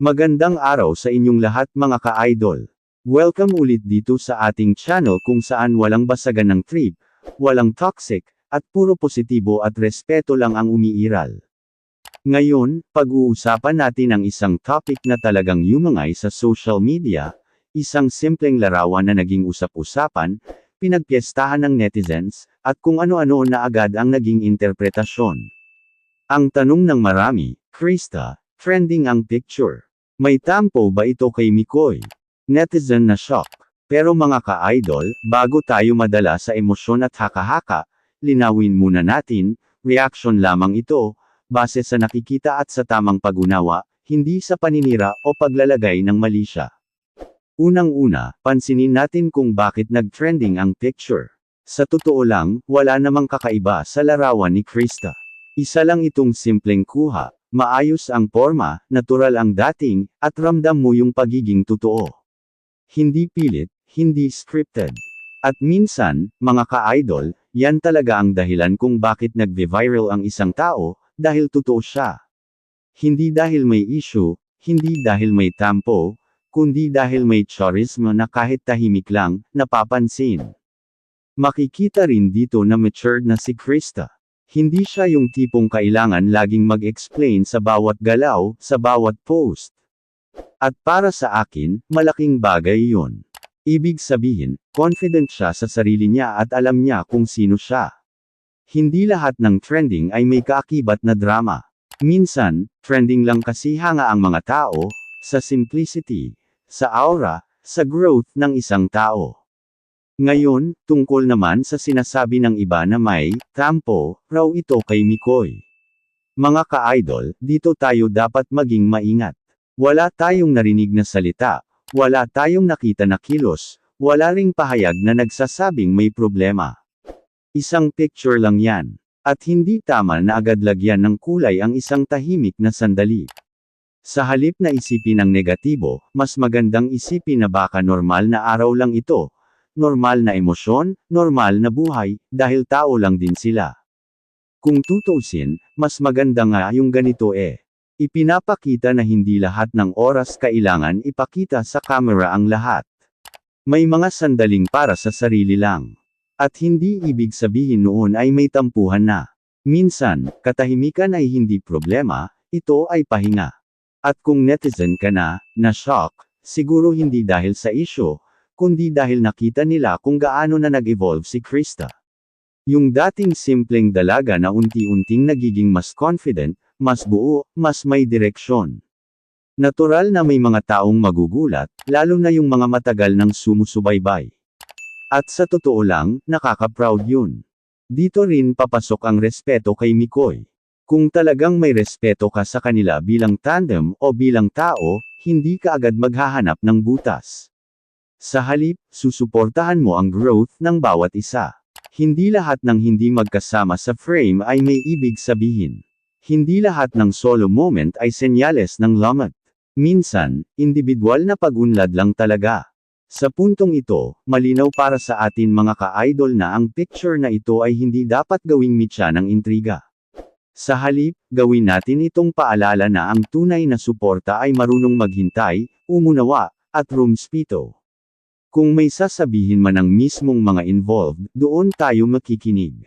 Magandang araw sa inyong lahat mga ka-idol. Welcome ulit dito sa ating channel kung saan walang basagan ng trip, walang toxic, at puro positibo at respeto lang ang umiiral. Ngayon, pag-uusapan natin ang isang topic na talagang yumangay sa social media, isang simpleng larawan na naging usap-usapan, pinagpiestahan ng netizens, at kung ano-ano na agad ang naging interpretasyon. Ang tanong ng marami, Krista, trending ang picture. May tampo ba ito kay Mikoy? Netizen na shock. Pero mga ka-idol, bago tayo madala sa emosyon at haka-haka, linawin muna natin, reaction lamang ito, base sa nakikita at sa tamang pag-unawa, hindi sa paninira o paglalagay ng mali siya. Unang-una, pansinin natin kung bakit nag-trending ang picture. Sa totoo lang, wala namang kakaiba sa larawan ni Krista. Isa lang itong simpleng kuha, maayos ang forma, natural ang dating, at ramdam mo yung pagiging totoo. Hindi pilit, hindi scripted. At minsan, mga ka-idol, yan talaga ang dahilan kung bakit nagbe-viral ang isang tao, dahil totoo siya. Hindi dahil may issue, hindi dahil may tampo, kundi dahil may charisma na kahit tahimik lang, napapansin. Makikita rin dito na matured na si Krista. Hindi siya yung tipong kailangan laging mag-explain sa bawat galaw, sa bawat post. At para sa akin, malaking bagay yun. Ibig sabihin, confident siya sa sarili niya at alam niya kung sino siya. Hindi lahat ng trending ay may kaakibat na drama. Minsan, trending lang kasi hanga ang mga tao, sa simplicity, sa aura, sa growth ng isang tao. Ngayon, tungkol naman sa sinasabi ng iba na may tampo raw ito kay Mikoy. Mga ka-idol, dito tayo dapat maging maingat. Wala tayong narinig na salita, wala tayong nakita na kilos, wala ring pahayag na nagsasabing may problema. Isang picture lang yan. At hindi tama na agad lagyan ng kulay ang isang tahimik na sandali. Sa halip na isipin ang negatibo, mas magandang isipin na baka normal na araw lang ito. Normal na emosyon, normal na buhay, dahil tao lang din sila. Kung tutuusin, mas maganda nga yung ganito Ipinapakita na hindi lahat ng oras kailangan ipakita sa camera ang lahat. May mga sandaling para sa sarili lang. At hindi ibig sabihin noon ay may tampuhan na. Minsan, katahimikan ay hindi problema, ito ay pahinga. At kung netizen ka na-shock, siguro hindi dahil sa issue, kundi dahil nakita nila kung gaano na nag-evolve si Krista. Yung dating simpleng dalaga na unti-unting nagiging mas confident, mas buo, mas may direksyon. Natural na may mga taong magugulat, lalo na yung mga matagal nang sumusubaybay. At sa totoo lang, nakaka-proud yun. Dito rin papasok ang respeto kay Mikoy. Kung talagang may respeto ka sa kanila bilang tandem o bilang tao, hindi ka agad maghahanap ng butas. Sa halip, susuportahan mo ang growth ng bawat isa. Hindi lahat ng hindi magkasama sa frame ay may ibig sabihin. Hindi lahat ng solo moment ay senyales ng lamat. Minsan, individual na pag-unlad lang talaga. Sa puntong ito, malinaw para sa atin mga ka-idol na ang picture na ito ay hindi dapat gawing mitya ng intriga. Sa halip, gawin natin itong paalala na ang tunay na suporta ay marunong maghintay, umunawa, at rumspito. Kung may sasabihin man ang mismong mga involved, doon tayo makikinig.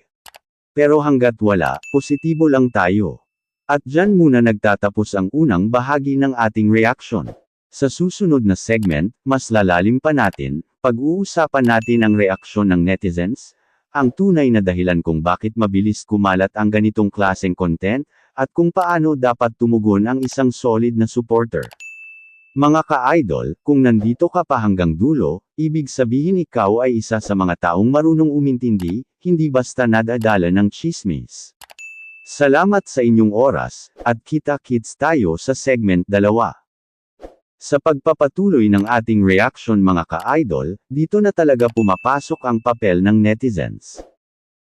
Pero hanggat wala, positibo lang tayo. At dyan muna nagtatapos ang unang bahagi ng ating reaction. Sa susunod na segment, mas lalalim pa natin, pag-uusapan natin ang reaksyon ng netizens, ang tunay na dahilan kung bakit mabilis kumalat ang ganitong klaseng content, at kung paano dapat tumugon ang isang solid na supporter. Mga ka-idol, kung nandito ka pa hanggang dulo, ibig sabihin ikaw ay isa sa mga taong marunong umintindi, hindi basta nadadala ng chismis. Salamat sa inyong oras, at kita-kits tayo sa segment 2. Sa pagpapatuloy ng ating reaction mga ka-idol, dito na talaga pumapasok ang papel ng netizens.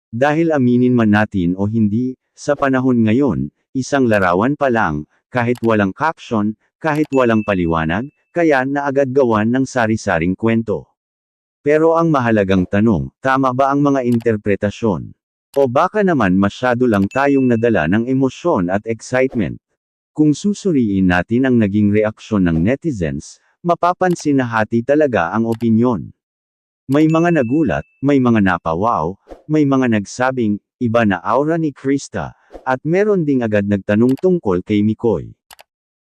Dahil aminin man natin o hindi, sa panahon ngayon, isang larawan pa lang, kahit walang caption, kahit walang paliwanag, kaya na agad gawan ng sari-saring kwento. Pero ang mahalagang tanong, tama ba ang mga interpretasyon? O baka naman masyado lang tayong nadala ng emosyon at excitement? Kung susuriin natin ang naging reaksyon ng netizens, mapapansin na hati talaga ang opinyon. May mga nagulat, may mga napawaw, may mga nagsabing, iba na aura ni Krista, at meron ding agad nagtanong tungkol kay Mikoy.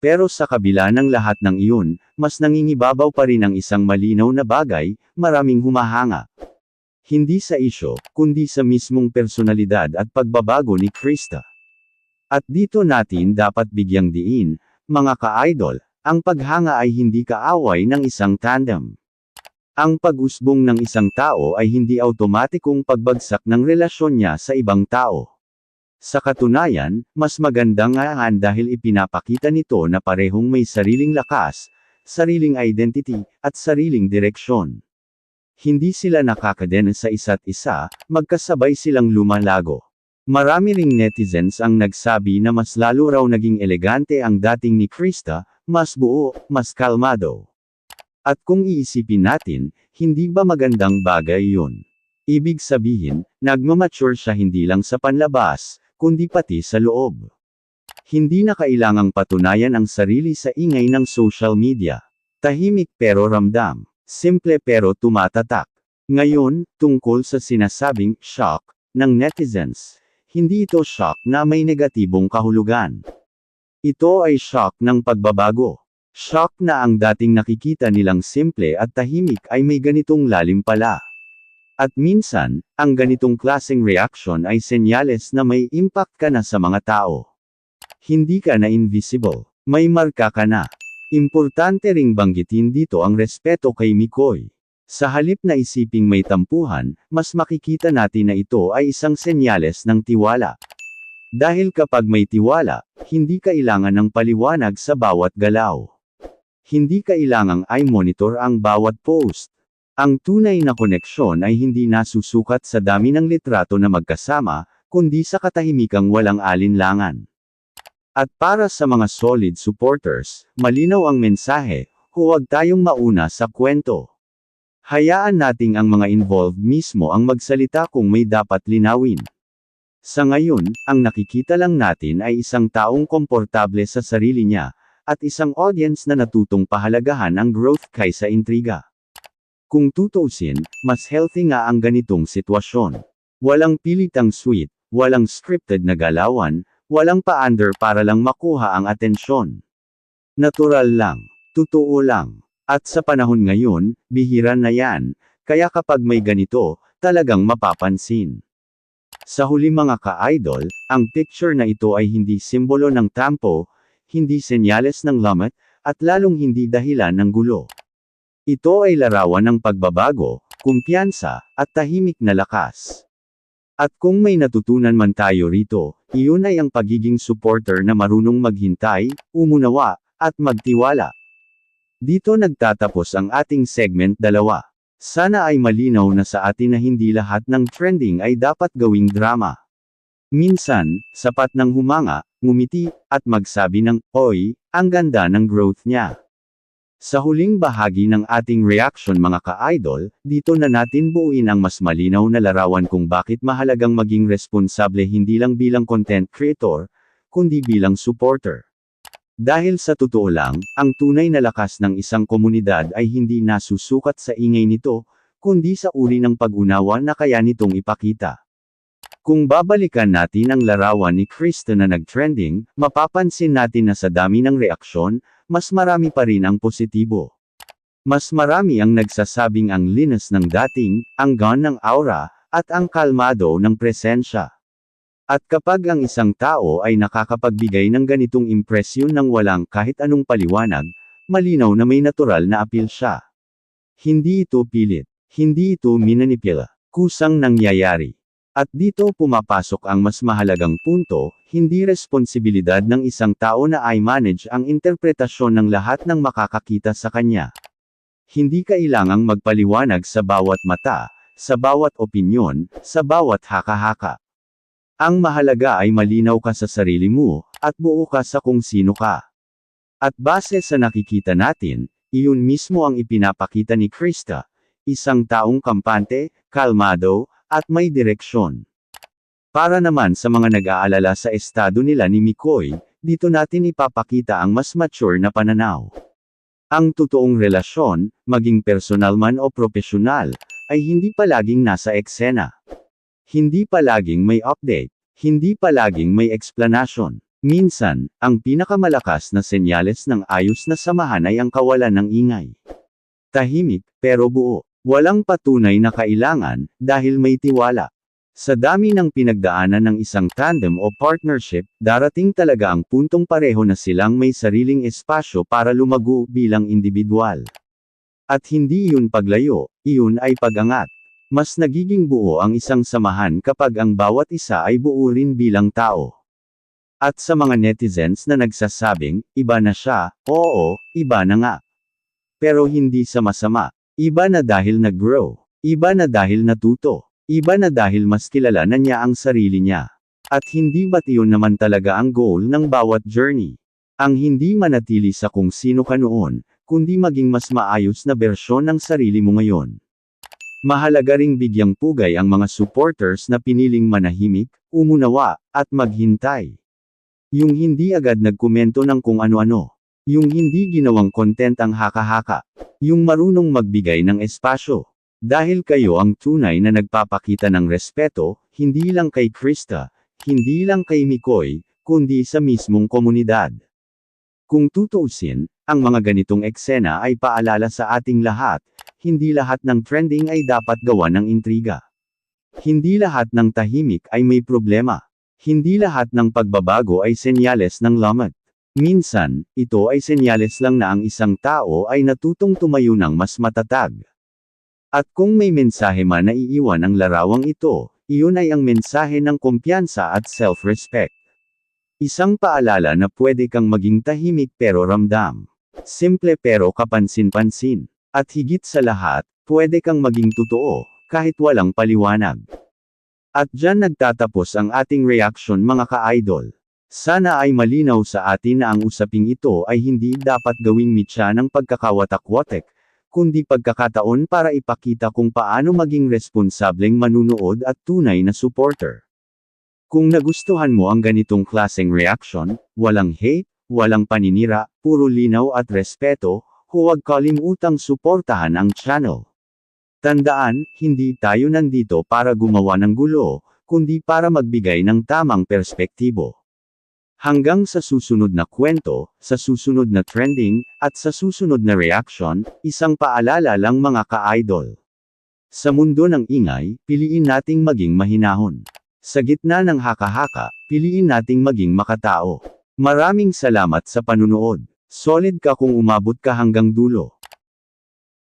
Pero sa kabila ng lahat ng iyon, mas nangingibabaw pa rin ang isang malinaw na bagay, maraming humahanga. Hindi sa isyo, kundi sa mismong personalidad at pagbabago ni Krista. At dito natin dapat bigyang diin, mga ka-idol, ang paghanga ay hindi kaaway ng isang tandem. Ang pag-usbong ng isang tao ay hindi automatikong pagbagsak ng relasyon niya sa ibang tao. Sa katunayan, mas magandang nga dahil ipinapakita nito na parehong may sariling lakas, sariling identity, at sariling direksyon. Hindi sila nakakadena sa isa't isa, magkasabay silang lumalago. Marami ring netizens ang nagsabi na mas lalo raw naging elegante ang dating ni Krista, mas buo, mas kalmado. At kung iisipin natin, hindi ba magandang bagay yun? Ibig sabihin, nagmamature siya hindi lang sa panlabas, kundi pati sa loob. Hindi na kailangang patunayan ang sarili sa ingay ng social media. Tahimik pero ramdam. Simple pero tumatatak. Ngayon, tungkol sa sinasabing shock ng netizens. Hindi ito shock na may negatibong kahulugan. Ito ay shock ng pagbabago. Shock na ang dating nakikita nilang simple at tahimik ay may ganitong lalim pala. At minsan, ang ganitong klaseng reaction ay senyales na may impact ka na sa mga tao. Hindi ka na invisible. May marka ka na. Importante ring banggitin dito ang respeto kay Mikoy. Sa halip na isiping may tampuhan, mas makikita natin na ito ay isang senyales ng tiwala. Dahil kapag may tiwala, hindi kailangan ng paliwanag sa bawat galaw. Hindi kailangang i-monitor ang bawat post. Ang tunay na koneksyon ay hindi nasusukat sa dami ng litrato na magkasama, kundi sa katahimikang walang alinlangan. At para sa mga solid supporters, malinaw ang mensahe, huwag tayong mauna sa kwento. Hayaan nating ang mga involved mismo ang magsalita kung may dapat linawin. Sa ngayon, ang nakikita lang natin ay isang taong komportable sa sarili niya, at isang audience na natutong pahalagahan ang growth kaysa intriga. Kung tutuusin, mas healthy nga ang ganitong sitwasyon. Walang pilitang sweet, walang scripted na galawan, walang pa-under para lang makuha ang atensyon. Natural lang, totoo lang. At sa panahon ngayon, bihira na yan, kaya kapag may ganito, talagang mapapansin. Sa huli mga ka-idol, ang picture na ito ay hindi simbolo ng tampo, hindi senyales ng lamat, at lalong hindi dahilan ng gulo. Ito ay larawan ng pagbabago, kumpiyansa, at tahimik na lakas. At kung may natutunan man tayo rito, iyon ay ang pagiging supporter na marunong maghintay, umunawa, at magtiwala. Dito nagtatapos ang ating segment 2. Sana ay malinaw na sa atin na hindi lahat ng trending ay dapat gawing drama. Minsan, sapat ng humanga, ngumiti, at magsabi ng, "Oy, ang ganda ng growth niya." Sa huling bahagi ng ating reaction mga ka-idol, dito na natin buuin ang mas malinaw na larawan kung bakit mahalagang maging responsable hindi lang bilang content creator, kundi bilang supporter. Dahil sa totoo lang, ang tunay na lakas ng isang komunidad ay hindi nasusukat sa ingay nito, kundi sa uri ng pag-unawa na kaya nitong ipakita. Kung babalikan natin ang larawan ni Krista na nag-trending, mapapansin natin na sa dami ng reaksyon, mas marami pa rin ang positibo. Mas marami ang nagsasabing ang linas ng dating, ang gaan ng aura, at ang kalmado ng presensya. At kapag ang isang tao ay nakakapagbigay ng ganitong impresyon ng walang kahit anong paliwanag, malinaw na may natural na appeal siya. Hindi ito pilit. Hindi ito minanipila. Kusang nangyayari. At dito pumapasok ang mas mahalagang punto, hindi responsibilidad ng isang tao na i-manage ang interpretasyon ng lahat ng makakakita sa kanya. Hindi kailangang magpaliwanag sa bawat mata, sa bawat opinyon, sa bawat haka-haka. Ang mahalaga ay malinaw ka sa sarili mo, at buo ka sa kung sino ka. At base sa nakikita natin, iyon mismo ang ipinapakita ni Krista, isang taong kampante, kalmado, at may direksyon. Para naman sa mga nag-aalala sa estado nila ni Mikoy, dito natin ipapakita ang mas mature na pananaw. Ang totoong relasyon, maging personal man o profesional, ay hindi palaging nasa eksena. Hindi palaging may update. Hindi palaging may explanation. Minsan, ang pinakamalakas na senyales ng ayos na samahan ay ang kawalan ng ingay. Tahimik, pero buo. Walang patunay na kailangan, dahil may tiwala. Sa dami ng pinagdaanan ng isang tandem o partnership, darating talaga ang puntong pareho na silang may sariling espasyo para lumago bilang individual. At hindi iyon paglayo, iyon ay pag-angat. Mas nagiging buo ang isang samahan kapag ang bawat isa ay buo rin bilang tao. At sa mga netizens na nagsasabing, iba na siya, oo, iba na nga. Pero hindi sa masama. Iba na dahil nag-grow. Iba na dahil natuto. Iba na dahil mas kilala na niya ang sarili niya. At hindi ba't iyon naman talaga ang goal ng bawat journey? Ang hindi manatili sa kung sino ka noon, kundi maging mas maayos na bersyon ng sarili mo ngayon. Mahalaga ring bigyang pugay ang mga supporters na piniling manahimik, umunawa, at maghintay. Yung hindi agad nagkomento ng kung ano-ano. Yung hindi ginawang content ang haka-haka. Yung marunong magbigay ng espasyo. Dahil kayo ang tunay na nagpapakita ng respeto, hindi lang kay Krista, hindi lang kay Mikoy, kundi sa mismong komunidad. Kung tutuusin, ang mga ganitong eksena ay paalala sa ating lahat, hindi lahat ng trending ay dapat gawa ng intriga. Hindi lahat ng tahimik ay may problema. Hindi lahat ng pagbabago ay senyales ng lamat. Minsan, ito ay senyales lang na ang isang tao ay natutong tumayo ng mas matatag. At kung may mensahe man na iiwan ang larawang ito, iyon ay ang mensahe ng kumpiyansa at self-respect. Isang paalala na pwede kang maging tahimik pero ramdam. Simple pero kapansin-pansin. At higit sa lahat, pwede kang maging totoo, kahit walang paliwanag. At dyan nagtatapos ang ating reaction mga ka-idol. Sana ay malinaw sa atin na ang usaping ito ay hindi dapat gawing mitya ng pagkakawatak-watek, kundi pagkakataon para ipakita kung paano maging responsableng manunood at tunay na supporter. Kung nagustuhan mo ang ganitong klaseng reaction, walang hate, walang paninira, puro linaw at respeto, huwag kalimutang suportahan ang channel. Tandaan, hindi tayo nandito para gumawa ng gulo, kundi para magbigay ng tamang perspektibo. Hanggang sa susunod na kwento, sa susunod na trending, at sa susunod na reaction, isang paalala lang mga ka-idol. Sa mundo ng ingay, piliin nating maging mahinahon. Sa gitna ng haka-haka, piliin nating maging makatao. Maraming salamat sa panunood. Solid ka kung umabot ka hanggang dulo.